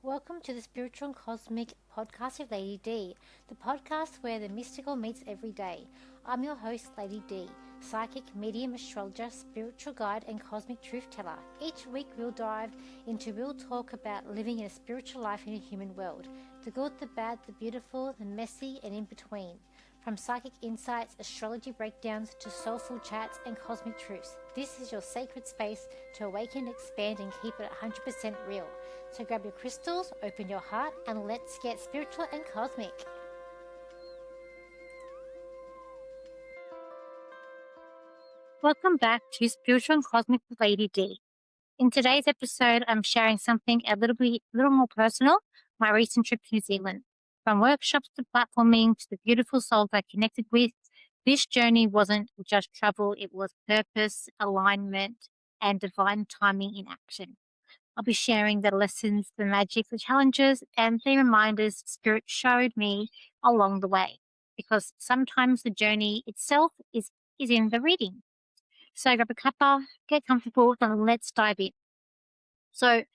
Welcome to the Spiritual and Cosmic Podcast of Lady D, the podcast where the mystical meets every day. I'm your host, Lady D, psychic, medium, astrologer, spiritual guide, and cosmic truth teller. Each week we'll dive into real talk about living in a spiritual life in a human world. The good, the bad, the beautiful, the messy, and in between. From psychic insights, astrology breakdowns, to soulful chats and cosmic truths. This is your sacred space to awaken, expand, and keep it 100% real. So grab your crystals, open your heart, and let's get spiritual and cosmic. Welcome back to Spiritual and Cosmic with Lady D. In today's episode, I'm sharing something a little more personal, my recent trip to New Zealand. From workshops to platforming to the beautiful souls I connected with, this journey wasn't just travel, it was purpose, alignment, and divine timing in action. I'll be sharing the lessons, the magic, the challenges, and the reminders Spirit showed me along the way. Because sometimes the journey itself is in the reading. So grab a cuppa, get comfortable, and let's dive in. So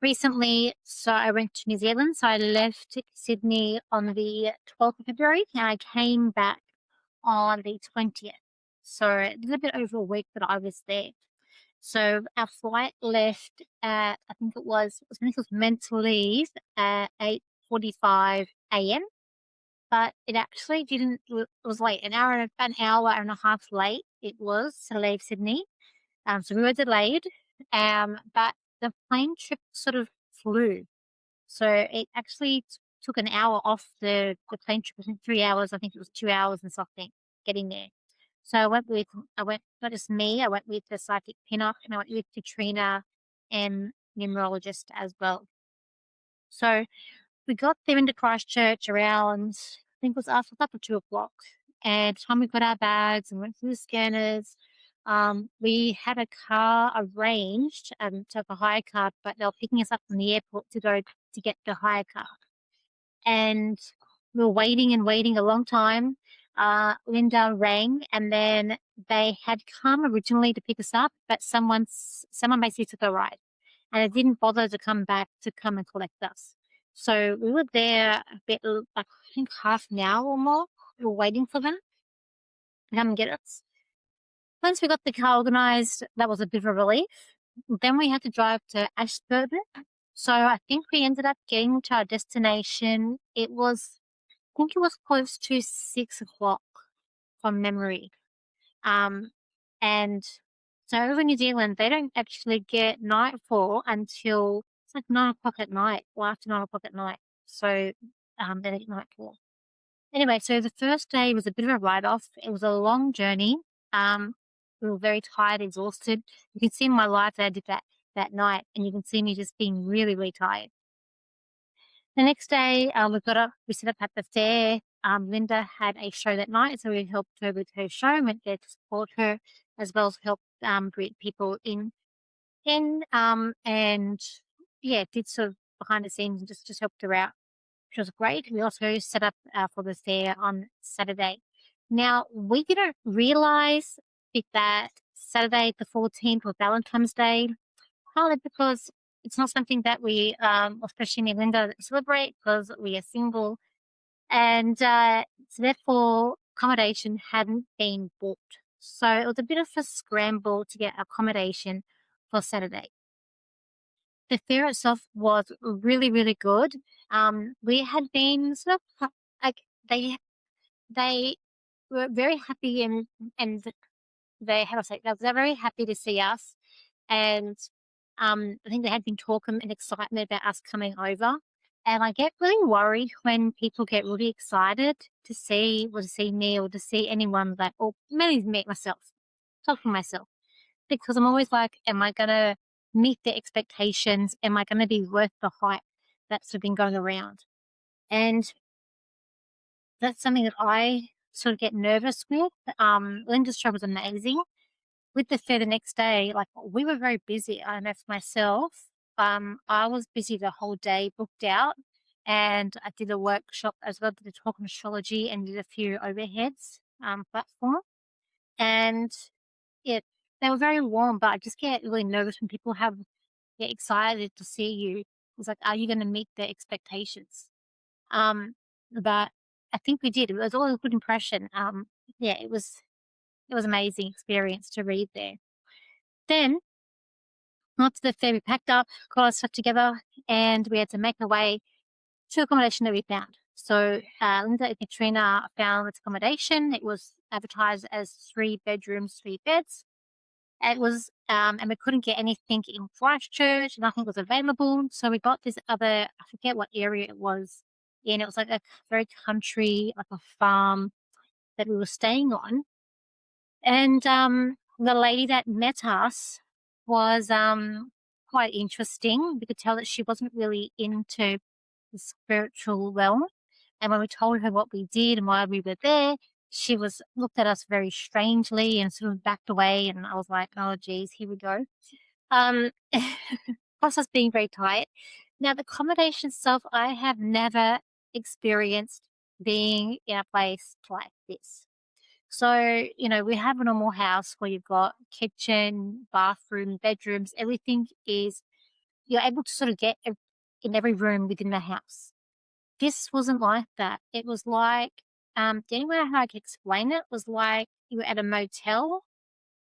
recently, I went to New Zealand. So I left Sydney on the 12th of February and I came back on the 20th. So a little bit over a week that I was there. So our flight left at, I think it was meant to leave at 8:45 a.m. But it actually didn't, it was late, an hour and a half late it was to leave Sydney. So we were delayed, but the plane trip sort of flew. So it actually took an hour off the plane trip. I think 3 hours. I think it was 2 hours and something getting there. So not just me, I went with the psychic pinup and I went with Katrina and numerologist as well. So we got there into Christchurch around, I think it was after 2 o'clock. And by the time we got our bags and went through the scanners, we had a car arranged, to a hire car, but they were picking us up from the airport to go to get the hire car. And we were waiting a long time. Linda rang and then they had come originally to pick us up, but someone basically took a ride and it didn't bother to come back to come and collect us. So we were there a bit, like I think half an hour or more. We were waiting for them to come and get us. Once we got the car organised, that was a bit of a relief. Then we had to drive to Ashburton. So I think we ended up getting to our destination. I think it was close to 6 o'clock from memory. And so over in New Zealand, they don't actually get nightfall until it's like 9 o'clock at night or after 9 o'clock at night. So they don't get nightfall. Anyway, so the first day was a bit of a write-off. It was a long journey. We were very tired, exhausted. You can see in my life that I did that night, and you can see me just being really, really tired. The next day, we set up at the fair. Linda had a show that night, so we helped her with her show and went there to support her, as well as help greet people in, and yeah, did sort of behind the scenes and just helped her out, which was great. We also set up for the fair on Saturday. Now, we didn't realize that Saturday the 14th was Valentine's Day, partly because it's not something that we, especially me and Linda, celebrate because we are single. And so therefore, accommodation hadn't been booked. So it was a bit of a scramble to get accommodation for Saturday. The fair itself was really, really good. We had been sort of like they were very happy and they have to say they're very happy to see us, and I think they had been talking and excitement about us coming over. And I get really worried when people get really excited to see me or to see anyone that, or maybe meet myself, talk for myself, because I'm always like, am I gonna meet their expectations? Am I gonna be worth the hype that's sort of been going around? And that's something that I sort of get nervous with. Linda's show was amazing. With the fair the next day, like we were very busy. I know for myself, I was busy the whole day, booked out, and I did a workshop as well, did a talk on astrology and did a few overheads platform. And yeah, they were very warm, but I just get really nervous when people get excited to see you was like, are you going to meet their expectations? But I think we did. It was all a good impression. Yeah, it was amazing experience to read there. Then after the fair, we packed up, got our stuff together, and we had to make our way to accommodation that we found. So Linda and Katrina found this accommodation. It was advertised as 3 bedrooms, 3 beds. It was, and we couldn't get anything in Christchurch. Nothing was available. So we got this other, I forget what area it was. And it was like a very country, like a farm that we were staying on. And the lady that met us was quite interesting. We could tell that she wasn't really into the spiritual realm. And when we told her what we did and why we were there, she was looked at us very strangely and sort of backed away. And I was like, oh, geez, here we go. Plus us being very tight. Now, the accommodation itself, I have never experienced being in a place like this. So, we have a normal house where you've got kitchen, bathroom, bedrooms, everything is, you're able to sort of get in every room within the house. This wasn't like that. It was like, the only way how I could explain it was like you were at a motel,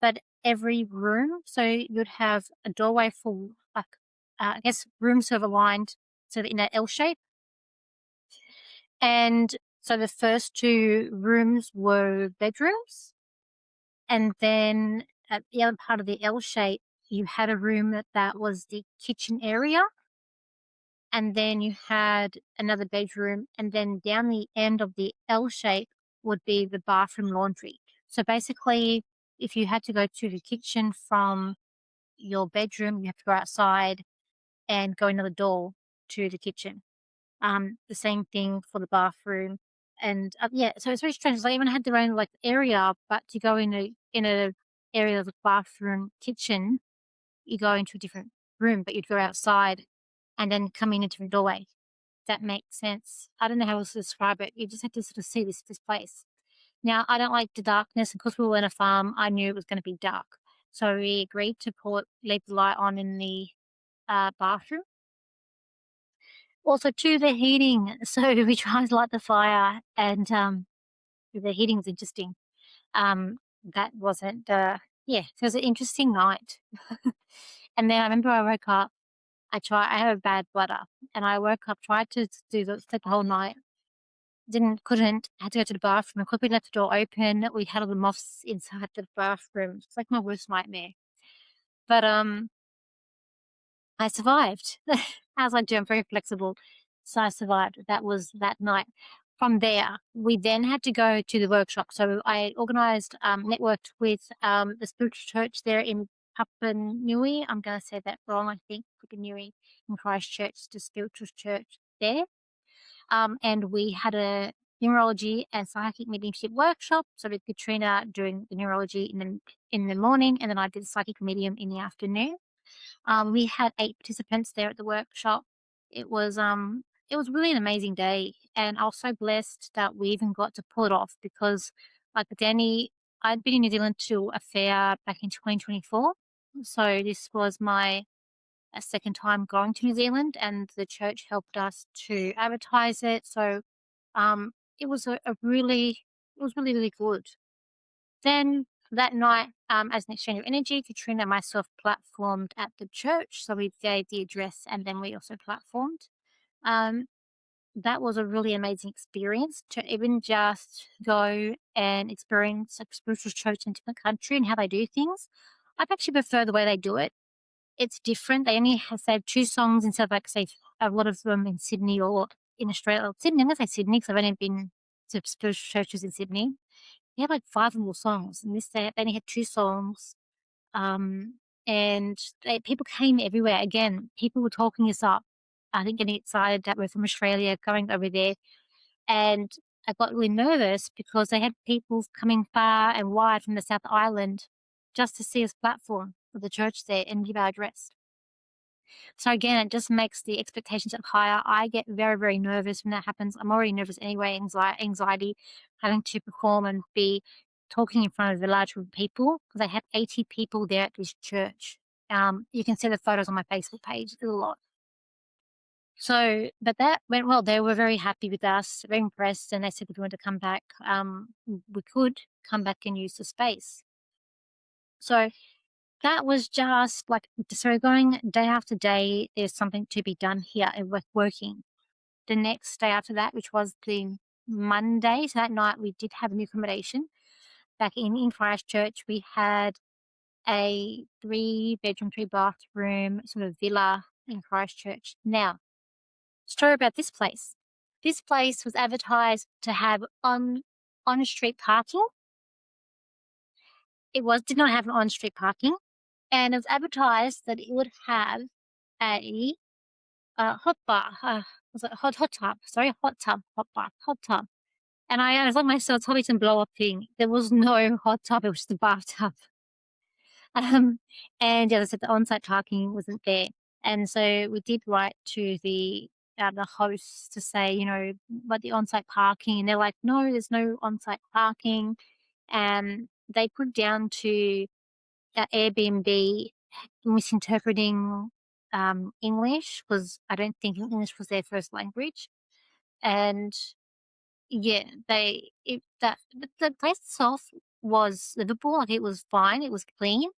but every room, so you'd have a doorway for, like, I guess rooms sort of aligned so that in an L shape. And so the first 2 rooms were bedrooms. And then at the other part of the L shape, you had a room that was the kitchen area. And then you had another bedroom. And then down the end of the L shape would be the bathroom laundry. So basically, if you had to go to the kitchen from your bedroom, you have to go outside and go another door to the kitchen. The same thing for the bathroom. And yeah, so it's very strange. They even had their own like area, but to go in a area of the bathroom kitchen, you go into a different room, but you'd go outside and then come in a different doorway. That makes sense. I don't know how else to describe it. You just had to sort of see this place. Now, I don't like the darkness, and because we were in a farm, I knew it was going to be dark. So we agreed to leave the light on in the bathroom. Also, to the heating. So we tried to light the fire, and the heating's interesting. That wasn't, yeah, so it was an interesting night. And then I remember I woke up. I have a bad bladder, and I woke up, tried to sleep the whole night. Couldn't, had to go to the bathroom. Of course, we left the door open. We had all the moths inside the bathroom. It's like my worst nightmare. But I survived. As I do, I'm very flexible. So I survived. That was that night. From there, we then had to go to the workshop. So I organised, networked with the spiritual church there in Papanui. I'm going to say that wrong, I think. Papanui in Christchurch, the spiritual church there. And we had a neurology and psychic mediumship workshop. So with Katrina doing the neurology in the morning, and then I did the psychic medium in the afternoon. We had 8 participants there at the workshop. It was really an amazing day, and I was so blessed that we even got to pull it off because, like Danny, I'd been in New Zealand to a fair back in 2024, so this was my second time going to New Zealand, and the church helped us to advertise it. So, it was it was really really good. Then that night, as an exchange of energy, Katrina and myself platformed at the church. So we gave the address and then we also platformed. Um, that was a really amazing experience to even just go and experience a spiritual church in a different country and how they do things. I actually prefer the way they do it. It's different. They only have, say, 2 songs instead of, like, say, a lot of them in Sydney or in Australia. Sydney, I'm going to say Sydney because I've only been to spiritual churches in Sydney. They had like 5 more songs, and this they only had 2 songs. Um, and people came everywhere. Again, people were talking us up. I think getting excited that we're from Australia, going over there, and I got really nervous because they had people coming far and wide from the South Island just to see us platform for the church there and give our address. So again, it just makes the expectations up higher. I get very, very nervous when that happens. I'm already nervous anyway, anxiety, having to perform and be talking in front of a large group of people because I had 80 people there at this church. You can see the photos on my Facebook page. It's a lot. But that went well. They were very happy with us, very impressed, and they said if we wanted to come back, we could come back and use the space. So that was just like, so going day after day, there's something to be done here and working. The next day after that, which was the Monday, so that night we did have a new accommodation back in Christchurch. We had a 3-bedroom, 3-bathroom sort of villa in Christchurch. Now, story about this place. This place was advertised to have on-street parking. Did not have an on-street parking, and it was advertised that it would have a hot bar. Was it hot tub? Sorry, hot tub, hot bar, hot tub. And I was like myself, it's probably some blow up thing. There was no hot tub; it was just a bathtub. And as I said, the on-site parking wasn't there, and so we did write to the hosts to say, about the on-site parking, and they're like, no, there's no on-site parking, and they put down to Airbnb misinterpreting English, because I don't think English was their first language, and yeah, the place itself was livable, like it was fine, it was clean,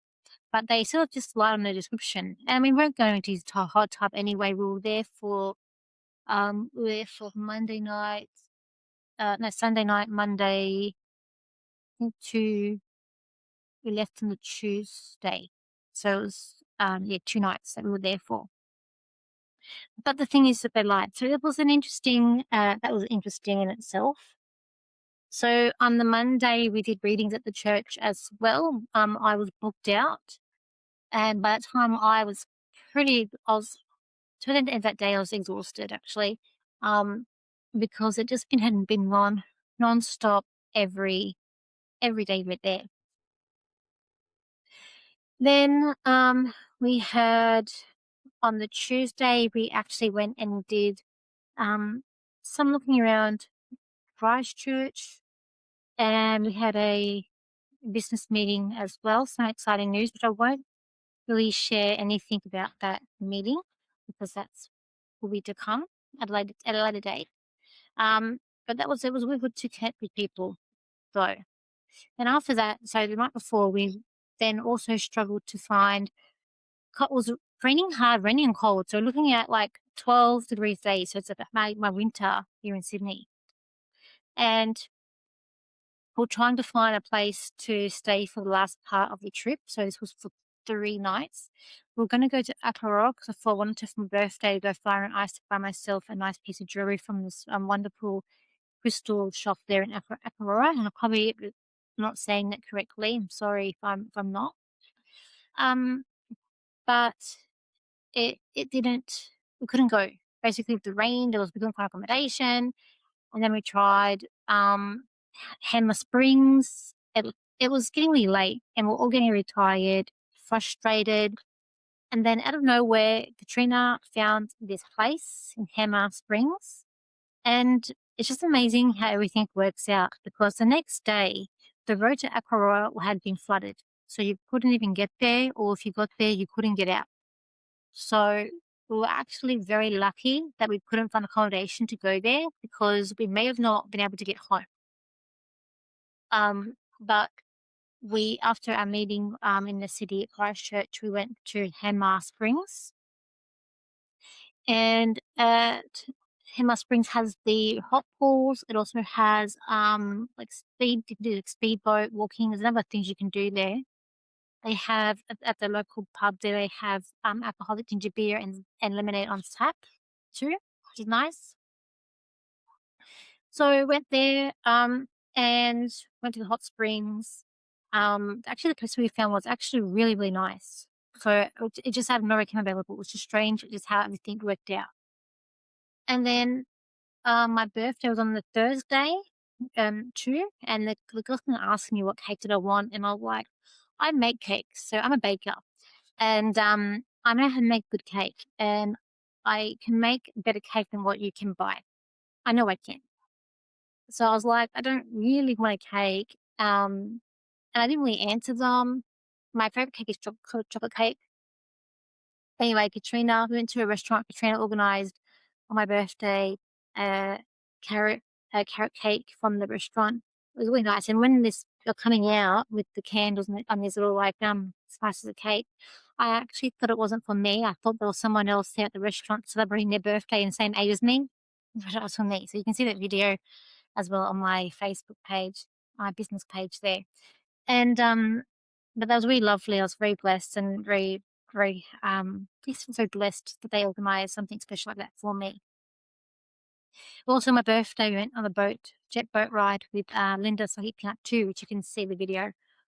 but they sort of just lied on the description. And I mean, we weren't going to use the hot tub anyway. We were there for Monday night, no, Sunday night, Monday, I think we left on the Tuesday. So it was, 2 nights that we were there for. But the thing is that they lied. So that was interesting in itself. So on the Monday, we did readings at the church as well. I was booked out. And by that time to the end of that day, I was exhausted actually. Because it just hadn't been non-stop every day we're there. Then we had on the Tuesday, we actually went and did some looking around Christchurch, and we had a business meeting as well. Some exciting news, which I won't really share anything about that meeting because that's will be to come at a later date. But it was really good to connect with people though. And after that, so the night before, we then also struggled to find. It was raining hard, raining and cold. So looking at like 12 degrees days. So it's about my winter here in Sydney. And we're trying to find a place to stay for the last part of the trip. So this was for 3 nights. We're going to go to Akaroa because I wanted to, for my birthday, go fire and ice to buy myself a nice piece of jewelry from this wonderful crystal shop there in Akaroa. And I'm probably not saying that correctly. I'm sorry if I'm not. But it didn't. We couldn't go. Basically, with the rain, we couldn't find accommodation, and then we tried Hammer Springs. It was getting really late, and we're all getting really tired, frustrated. And then out of nowhere, Katrina found this place in Hammer Springs, and it's just amazing how everything works out. Because the next day, the road to Akaroa had been flooded, so you couldn't even get there, or if you got there, you couldn't get out. So we were actually very lucky that we couldn't find accommodation to go there because we may have not been able to get home. But after our meeting in the city at Christchurch, we went to Hammer Springs. And Hammer Springs has the hot pools. It also has like speedboat walking. There's a number of things you can do there. They have at the local pub there. They have alcoholic ginger beer and lemonade on tap too, which is nice. So we went there and went to the hot springs. Actually, the place we found was actually really, really nice. So it just had no came available. It was just strange, just how everything worked out. And then my birthday was on the Thursday too, and the girl's gonna ask me what cake did I want, and I was like, I make cakes, so I'm a baker, and I know how to make good cake, and I can make better cake than what you can buy. I know I can. So I was like, I don't really want a cake, and I didn't really answer them. My favorite cake is chocolate cake. Anyway, we went to a restaurant Katrina organized on my birthday a carrot carrot cake from the restaurant. It was really nice. And when this were coming out with the candles and these little like slices of cake, I actually thought it wasn't for me. I thought there was someone else there at the restaurant celebrating their birthday in the same age as me. But it was for me. So you can see that video as well on my Facebook page, my business page there. And but that was really lovely. I was very blessed and very just so blessed that they organised something special like that for me. Also, my birthday, we went on a jet boat ride with Linda So Heat Peanut too, which you can see the video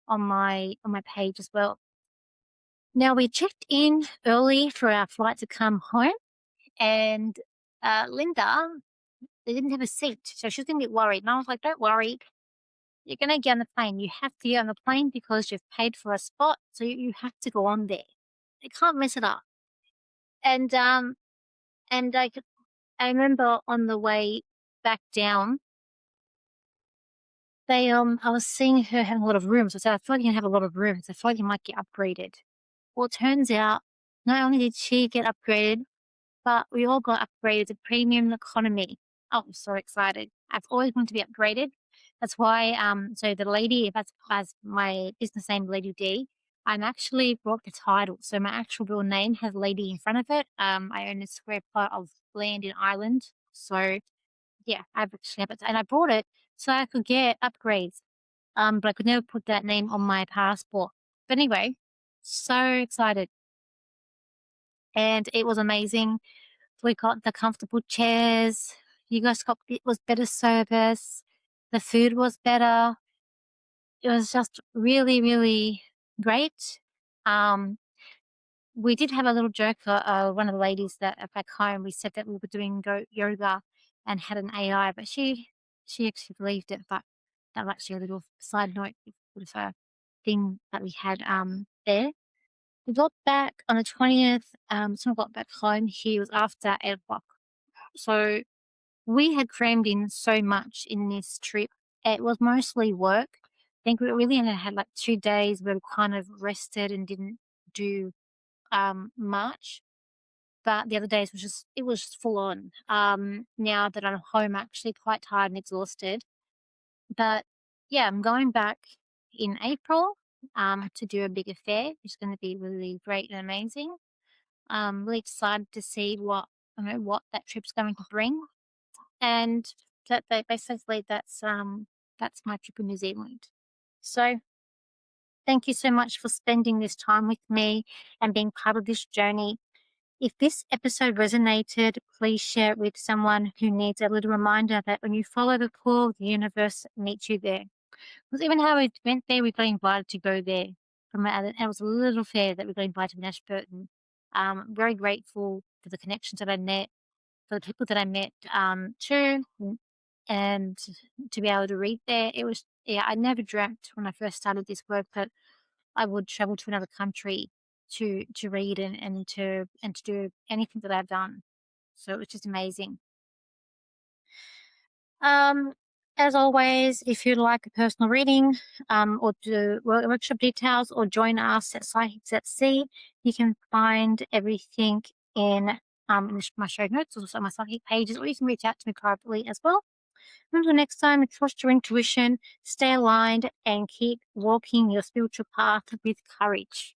on my page as well. Now we checked in early for our flight to come home, and Linda, they didn't have a seat, so she was getting a bit worried. And I was like, "Don't worry, you're going to get on the plane. You have to get on the plane because you've paid for a spot, so you have to go on there. You can't mess it up." And and I remember on the way back down, I was seeing her having a lot of rooms. I said, "I feel like you can have a lot of rooms. I feel like you might get upgraded." Well, it turns out not only did she get upgraded, but we all got upgraded to premium economy. Oh, I'm so excited. I've always wanted to be upgraded. That's why, so the lady, that's as my business name, Lady D, I'm actually brought the title. So my actual real name has Lady in front of it. I own a square plot of land in Ireland. So yeah, I've actually have it. And I brought it so I could get upgrades. But I could never put that name on my passport. But anyway, so excited. And it was amazing. We got the comfortable chairs. You guys got it was better service. The food was better. It was just really, really great. Um, we did have a little joke for one of the ladies that back home. We said that we were doing yoga and had an AI, but she actually believed it. But that was actually a little side note with a thing that we had there. We got back on the 20th. So we got back home. He was after 8 o'clock. So we had crammed in so much in this trip. It was mostly work. I think we really only had like 2 days where we kind of rested and didn't do much. But the other days it was just full on. Now that I'm home, actually quite tired and exhausted. But yeah, I'm going back in April to do a big affair, which is going to be really great and amazing. Really excited to see what that trip's going to bring. And basically that's my trip in New Zealand. So thank you so much for spending this time with me and being part of this journey. If this episode resonated, please share it with someone who needs a little reminder that when you follow the call, the universe meets you there. Because even how we went there, we got invited to go there. And it was a little fair that we got invited to Ashburton. I'm very grateful for the connections that I met, for the people that I met too, and to be able to read there. It was, yeah, I never dreamt when I first started this work that I would travel to another country to read and to do anything that I've done. So it was just amazing. Um, as always, if you'd like a personal reading, or do workshop details, or join us at Psychics at Sea, you can find everything in my show notes, also my psychic pages, or you can reach out to me privately as well. Until next time, trust your intuition, stay aligned, and keep walking your spiritual path with courage.